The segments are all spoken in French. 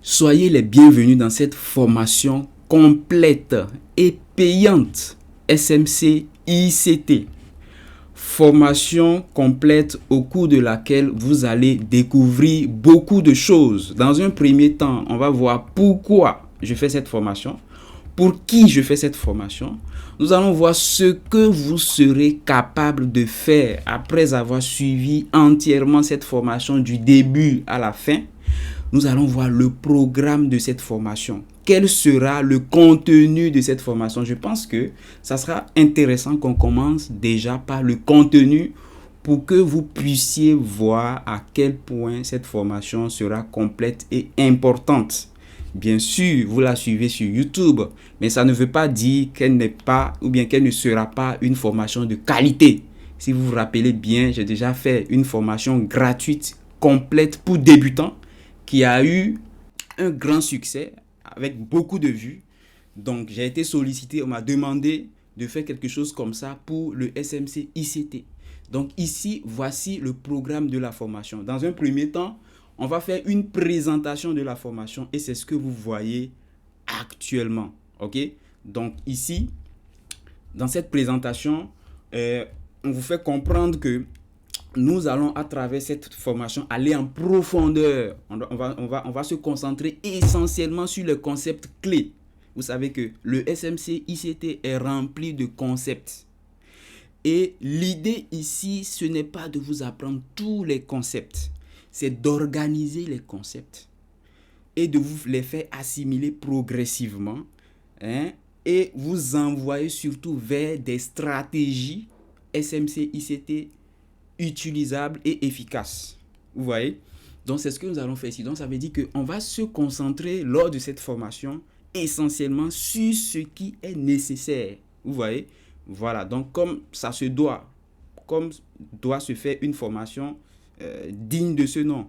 Soyez les bienvenus dans cette formation complète et payante SMC ICT. Formation complète au cours de laquelle vous allez découvrir beaucoup de choses. Dans un premier temps, on va voir pourquoi je fais cette formation, pour qui je fais cette formation. Nous allons voir ce que vous serez capable de faire après avoir suivi entièrement cette formation du début à la fin. Nous allons voir le programme de cette formation. Quel sera le contenu de cette formation? Je pense que ça sera intéressant qu'on commence déjà par le contenu pour que vous puissiez voir à quel point cette formation sera complète et importante. Bien sûr, vous la suivez sur YouTube, mais ça ne veut pas dire qu'elle n'est pas ou bien qu'elle ne sera pas une formation de qualité. Si vous vous rappelez bien, j'ai déjà fait une formation gratuite, complète pour débutants, qui a eu un grand succès avec beaucoup de vues. Donc, j'ai été sollicité, on m'a demandé de faire quelque chose comme ça pour le SMC ICT. Donc, ici, voici le programme de la formation. Dans un premier temps, on va faire une présentation de la formation et c'est ce que vous voyez actuellement. OK? Donc, ici, dans cette présentation, on vous fait comprendre que nous allons à travers cette formation aller en profondeur. On va se concentrer essentiellement sur les concepts clés. Vous savez que le SMC ICT est rempli de concepts. Et l'idée ici, ce n'est pas de vous apprendre tous les concepts. C'est d'organiser les concepts et de vous les faire assimiler progressivement. Et vous envoyer surtout vers des stratégies SMC ICT utilisable et efficace. Vous voyez? Donc, c'est ce que nous allons faire ici. Donc, ça veut dire qu'on va se concentrer lors de cette formation essentiellement sur ce qui est nécessaire. Vous voyez? Voilà. Donc, comme doit se faire une formation digne de ce nom.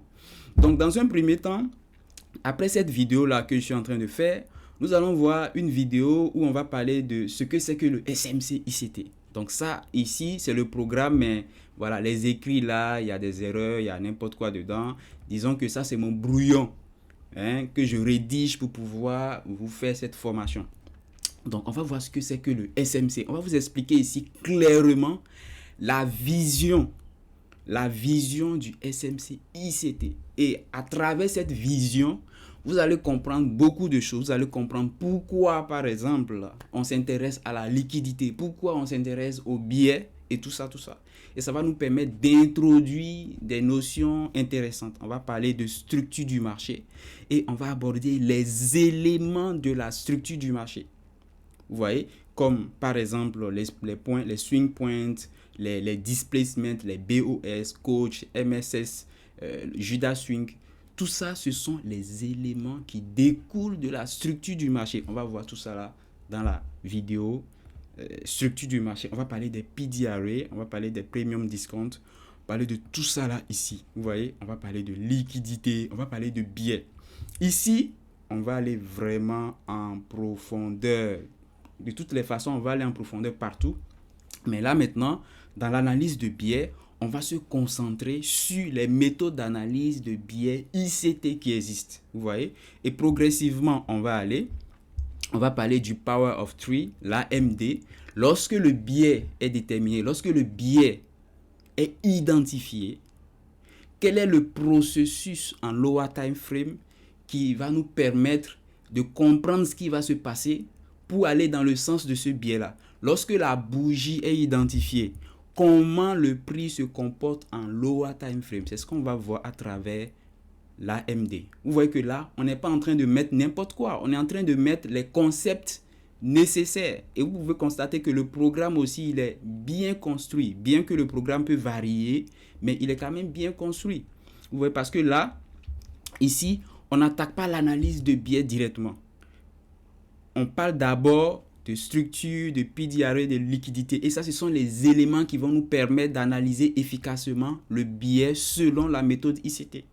Donc, dans un premier temps, après cette vidéo-là que je suis en train de faire, nous allons voir une vidéo où on va parler de ce que c'est que le SMC ICT. Donc ça, ici, c'est le programme, mais voilà, les écrits là, il y a des erreurs, il y a n'importe quoi dedans. Disons que ça, c'est mon brouillon que je rédige pour pouvoir vous faire cette formation. Donc, on va voir ce que c'est que le SMC. On va vous expliquer ici clairement la vision du SMC ICT. Et à travers cette vision, vous allez comprendre beaucoup de choses. Vous allez comprendre pourquoi, par exemple, on s'intéresse à la liquidité, pourquoi on s'intéresse aux billets et tout ça, tout ça. Et ça va nous permettre d'introduire des notions intéressantes. On va parler de structure du marché et on va aborder les éléments de la structure du marché. Vous voyez, comme par exemple les points, les swing points, les displacements, les BOS, coach, MSS, Judas Swing. Tout ça, ce sont les éléments qui découlent de la structure du marché. On va voir tout ça là dans la vidéo. Structure du marché. On va parler des PDRA, on va parler des premium discount, on va parler de tout ça là ici. Vous voyez, on va parler de liquidité, on va parler de billets. Ici, on va aller vraiment en profondeur. De toutes les façons, on va aller en profondeur partout. Mais là maintenant, dans l'analyse de billets, on va se concentrer sur les méthodes d'analyse de billets ICT qui existent. Vous voyez? Et progressivement, on va parler du Power of Three, l'AMD. Lorsque le billet est déterminé, lorsque le billet est identifié, quel est le processus en lower time frame qui va nous permettre de comprendre ce qui va se passer pour aller dans le sens de ce biais-là. Lorsque la bougie est identifiée, comment le prix se comporte en lower time frame? C'est ce qu'on va voir à travers l'AMD. Vous voyez que là, on n'est pas en train de mettre n'importe quoi. On est en train de mettre les concepts nécessaires. Et vous pouvez constater que le programme aussi, il est bien construit. Bien que le programme peut varier, mais il est quand même bien construit. Vous voyez, parce que là, ici, on n'attaque pas l'analyse de biais directement. On parle d'abord de structure, de PDRA, de liquidité. Et ça, ce sont les éléments qui vont nous permettre d'analyser efficacement le biais selon la méthode ICT.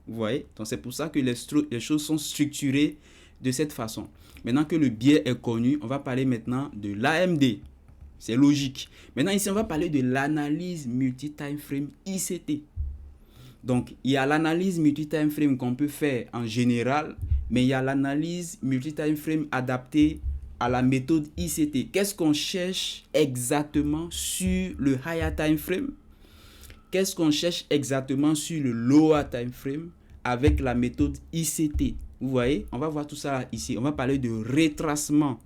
Vous voyez? Donc, c'est pour ça que les choses sont structurées de cette façon. Maintenant que le biais est connu, on va parler maintenant de l'AMD. C'est logique. Maintenant, ici, on va parler de l'analyse multi-time frame ICT. Donc, il y a l'analyse multi-time frame qu'on peut faire en général mais il y a l'analyse multi-time frame adaptée à la méthode ICT. Qu'est-ce qu'on cherche exactement sur le higher time frame? Qu'est-ce qu'on cherche exactement sur le lower time frame avec la méthode ICT? Vous voyez, on va voir tout ça ici. On va parler de retracement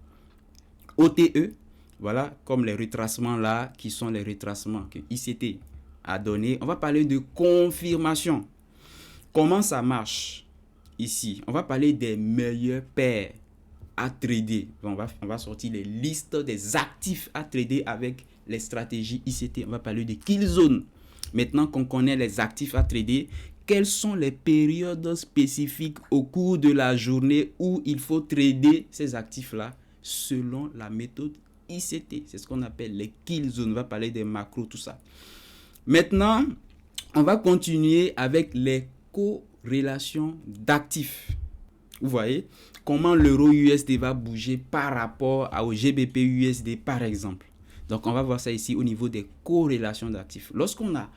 OTE. Voilà, comme les retracements là, qui sont les retracements que ICT a donné. On va parler de confirmation. Comment ça marche ici? On va parler des meilleures paires à trader. On va sortir les listes des actifs à trader avec les stratégies ICT. On va parler de kill zone. Maintenant qu'on connaît les actifs à trader, quelles sont les périodes spécifiques au cours de la journée où il faut trader ces actifs-là selon la méthode ICT? C'est ce qu'on appelle les kill zones. On va parler des macros, tout ça. Maintenant, on va continuer avec les corrélations d'actifs. Vous voyez comment l'euro USD va bouger par rapport au GBP USD par exemple. Donc, on va voir ça ici au niveau des corrélations d'actifs. Lorsqu'on a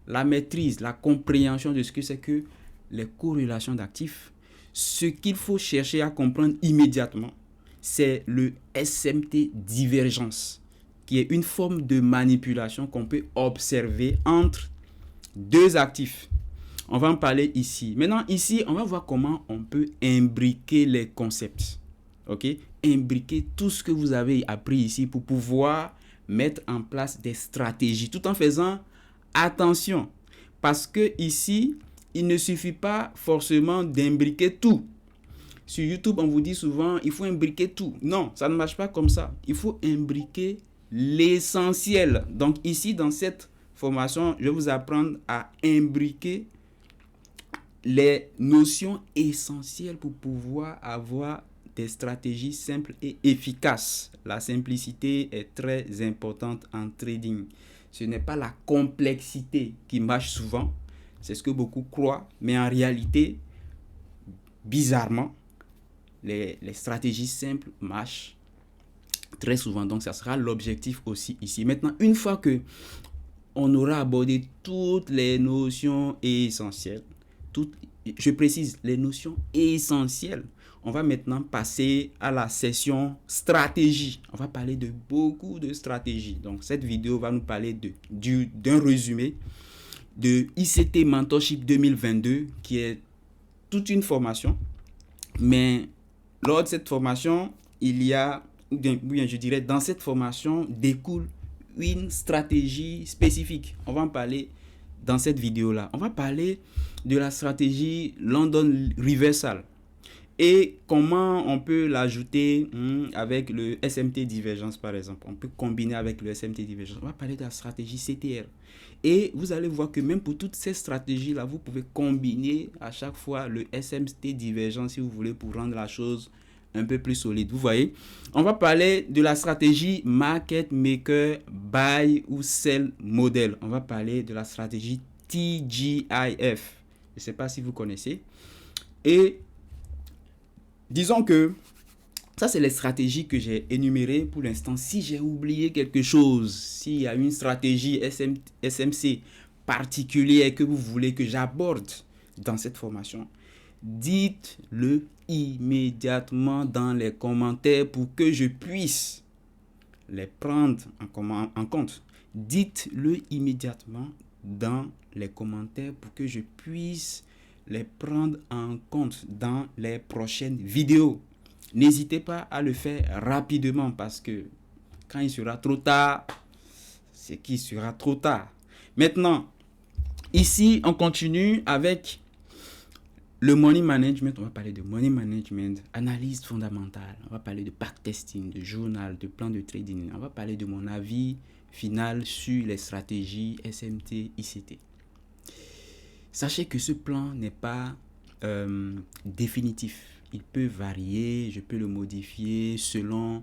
la maîtrise, la compréhension de ce que c'est que les corrélations d'actifs, ce qu'il faut chercher à comprendre immédiatement, c'est le SMT divergence, qui est une forme de manipulation qu'on peut observer entre deux actifs. On va en parler ici. Maintenant, ici, on va voir comment on peut imbriquer les concepts. OK? Imbriquer tout ce que vous avez appris ici pour pouvoir mettre en place des stratégies tout en faisant attention. Parce que ici, il ne suffit pas forcément d'imbriquer tout. Sur YouTube, on vous dit souvent, il faut imbriquer tout. Non, ça ne marche pas comme ça. Il faut imbriquer l'essentiel. Donc ici, dans cette formation, je vais vous apprendre à imbriquer les notions essentielles pour pouvoir avoir des stratégies simples et efficaces. La simplicité est très importante en trading. Ce n'est pas la complexité qui marche souvent. C'est ce que beaucoup croient. Mais en réalité, bizarrement, les stratégies simples marchent très souvent. Donc, ça sera l'objectif aussi ici. Maintenant, une fois que on aura abordé toutes les notions essentielles, je précise, les notions essentielles, on va maintenant passer à la session stratégie. On va parler de beaucoup de stratégies. Donc, cette vidéo va nous parler d'un résumé de ICT Mentorship 2022, qui est toute une formation. Mais lors de cette formation, je dirais, dans cette formation découle une stratégie spécifique. On va en parler dans cette vidéo-là. On va parler de la stratégie London Reversal et comment on peut l'ajouter avec le SMT Divergence, par exemple. On peut combiner avec le SMT Divergence. On va parler de la stratégie CTR. Et vous allez voir que même pour toutes ces stratégies-là, vous pouvez combiner à chaque fois le SMT Divergence si vous voulez, pour rendre la chose un peu plus solide. Vous voyez, on va parler de la stratégie Market Maker Buy ou Sell Model. On va parler de la stratégie TGIF. Je ne sais pas si vous connaissez. Et disons que ça, c'est les stratégies que j'ai énumérées pour l'instant. Si j'ai oublié quelque chose, s'il y a une stratégie SMC particulière que vous voulez que j'aborde dans cette formation, dites-le immédiatement dans les commentaires pour que je puisse les prendre en compte. Dites-le immédiatement dans les commentaires pour que je puisse les prendre en compte dans les prochaines vidéos. N'hésitez pas à le faire rapidement parce que quand il sera trop tard, c'est qu'il sera trop tard. Maintenant, ici, on continue avec le money management. On va parler de money management, analyse fondamentale. On va parler de backtesting, de journal, de plan de trading. On va parler de mon avis final sur les stratégies SMT, ICT. Sachez que ce plan n'est pas définitif. Il peut varier, je peux le modifier selon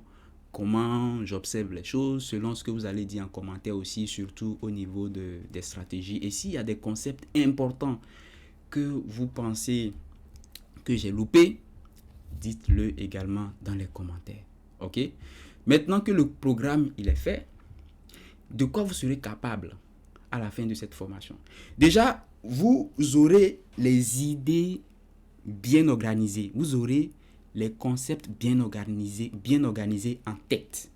comment j'observe les choses, selon ce que vous allez dire en commentaire aussi, surtout au niveau des stratégies. Et s'il y a des concepts importants que vous pensez que j'ai loupé, dites-le également dans les commentaires. Ok? Maintenant que le programme il est fait, de quoi vous serez capable à la fin de cette formation? Déjà, vous aurez les idées bien organisé. Vous aurez les concepts bien organisés en tête.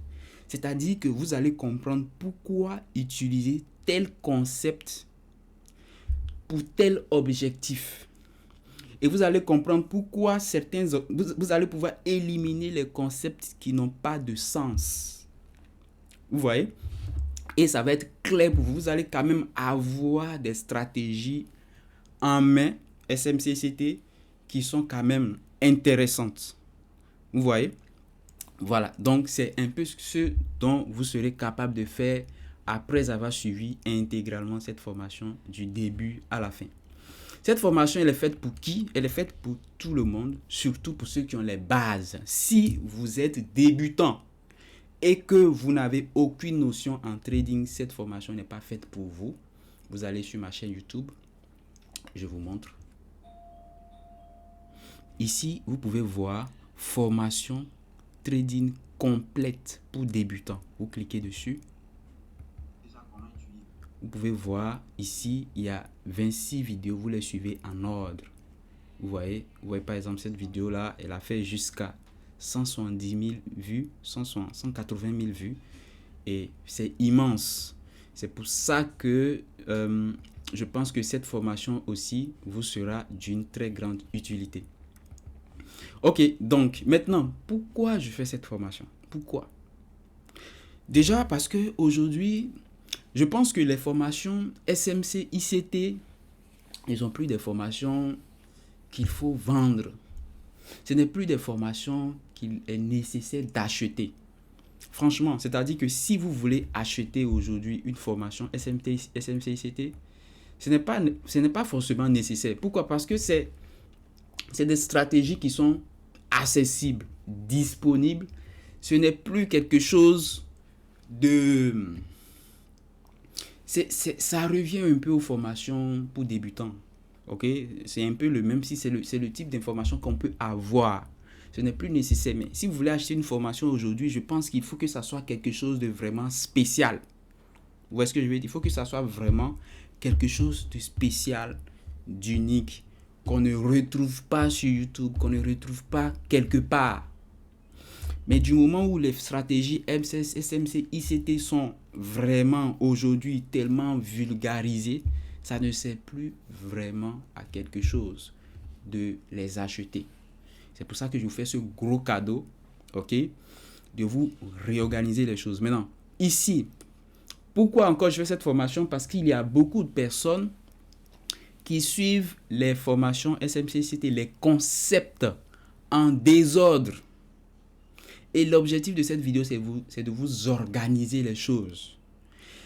C'est-à-dire que vous allez comprendre pourquoi utiliser tel concept pour tel objectif. Et vous allez comprendre pourquoi vous allez pouvoir éliminer les concepts qui n'ont pas de sens. Vous voyez? Et ça va être clair pour vous. Vous allez quand même avoir des stratégies en main, SMCCT, qui sont quand même intéressantes. Vous voyez? Voilà. Donc, c'est un peu ce dont vous serez capable de faire après avoir suivi intégralement cette formation du début à la fin. Cette formation, elle est faite pour qui? Elle est faite pour tout le monde, surtout pour ceux qui ont les bases. Si vous êtes débutant et que vous n'avez aucune notion en trading, cette formation n'est pas faite pour vous. Vous allez sur ma chaîne YouTube. Je vous montre. Ici, vous pouvez voir formation trading complète pour débutants. Vous cliquez dessus. Vous pouvez voir ici, il y a 26 vidéos. Vous les suivez en ordre. Vous voyez par exemple cette vidéo-là, elle a fait jusqu'à 170 000 vues, 180 000 vues. Et c'est immense. C'est pour ça que je pense que cette formation aussi vous sera d'une très grande utilité. Ok, donc maintenant, pourquoi je fais cette formation? Pourquoi? Déjà parce que aujourd'hui, je pense que les formations SMC, ICT, ils ont plus des formations qu'il faut vendre. Ce n'est plus des formations qu'il est nécessaire d'acheter. Franchement, c'est-à-dire que si vous voulez acheter aujourd'hui une formation SMC, ICT, ce n'est pas forcément nécessaire. Pourquoi? Parce que c'est des stratégies qui sont accessibles, disponibles. Ce n'est plus quelque chose de... ça revient un peu aux formations pour débutants. Ok, c'est un peu le même si c'est le type d'information qu'on peut avoir. Ce n'est plus nécessaire. Mais si vous voulez acheter une formation aujourd'hui, je pense qu'il faut que ça soit quelque chose de vraiment spécial. Vous voyez ce que je veux dire? Il faut que ça soit vraiment quelque chose de spécial, d'unique, qu'on ne retrouve pas sur YouTube, qu'on ne retrouve pas quelque part. Mais du moment où les stratégies MCS, SMC, ICT sont vraiment aujourd'hui tellement vulgarisées, ça ne sert plus vraiment à quelque chose de les acheter. C'est pour ça que je vous fais ce gros cadeau, ok, de vous réorganiser les choses. Maintenant, ici, pourquoi encore je fais cette formation? Parce qu'il y a beaucoup de personnes qui suivent les formations SMC, ICT, les concepts en désordre. Et l'objectif de cette vidéo, c'est de vous organiser les choses.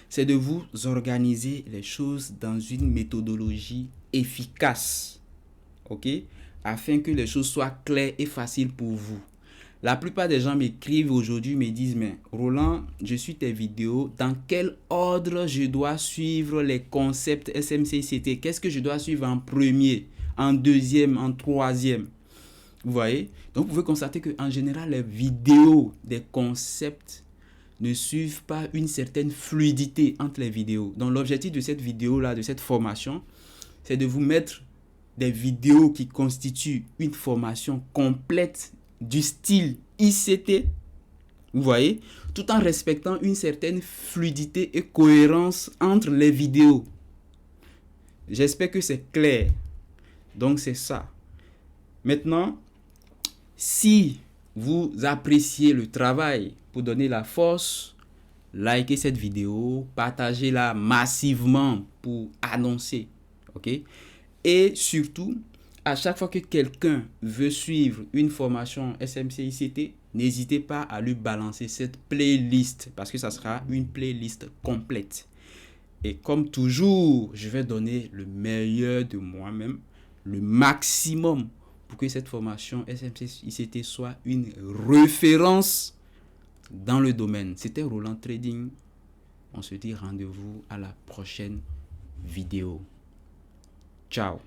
C'est de vous organiser les choses dans une méthodologie efficace. Ok? Afin que les choses soient claires et faciles pour vous. La plupart des gens m'écrivent aujourd'hui, me disent, mais Roland, je suis tes vidéos. Dans quel ordre je dois suivre les concepts SMC/ICT? Qu'est-ce que je dois suivre en premier, en deuxième, en troisième? Vous voyez? Donc, vous pouvez constater qu'en général, les vidéos des concepts ne suivent pas une certaine fluidité entre les vidéos. Donc, l'objectif de cette vidéo-là, de cette formation, c'est de vous mettre des vidéos qui constituent une formation complète du style ICT. Vous voyez? Tout en respectant une certaine fluidité et cohérence entre les vidéos. J'espère que c'est clair. Donc, c'est ça. Maintenant, si vous appréciez le travail pour donner la force, likez cette vidéo, partagez-la massivement pour annoncer. Ok? Et surtout, à chaque fois que quelqu'un veut suivre une formation SMC ICT, n'hésitez pas à lui balancer cette playlist parce que ça sera une playlist complète. Et comme toujours, je vais donner le meilleur de moi-même, le maximum pour que cette formation SMC ICT soit une référence dans le domaine. C'était Roland Trading. On se dit rendez-vous à la prochaine vidéo. Ciao.